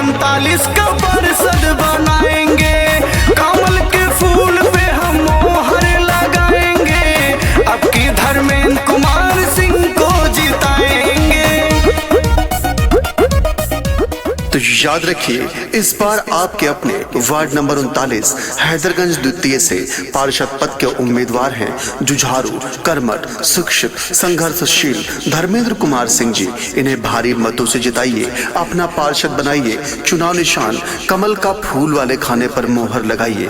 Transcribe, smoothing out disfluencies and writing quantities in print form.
39 का पार्षद बनाएंगे, कमल के फूल पे हम मोहर लगाएंगे, अब की धर्मेंद्र कुमार सिंह को जिताएंगे। तो याद रखिए, इस बार आपके अपने वार्ड नंबर 39 हैदरगंज द्वितीय से पार्षद पद के उम्मीदवार हैं जुझारू, कर्मठ, शिक्षित, संघर्षशील धर्मेंद्र कुमार सिंह जी। इन्हें भारी मतों से जिताइए, अपना पार्षद बनाइए, चुनाव निशान कमल का फूल वाले खाने पर मोहर लगाइए।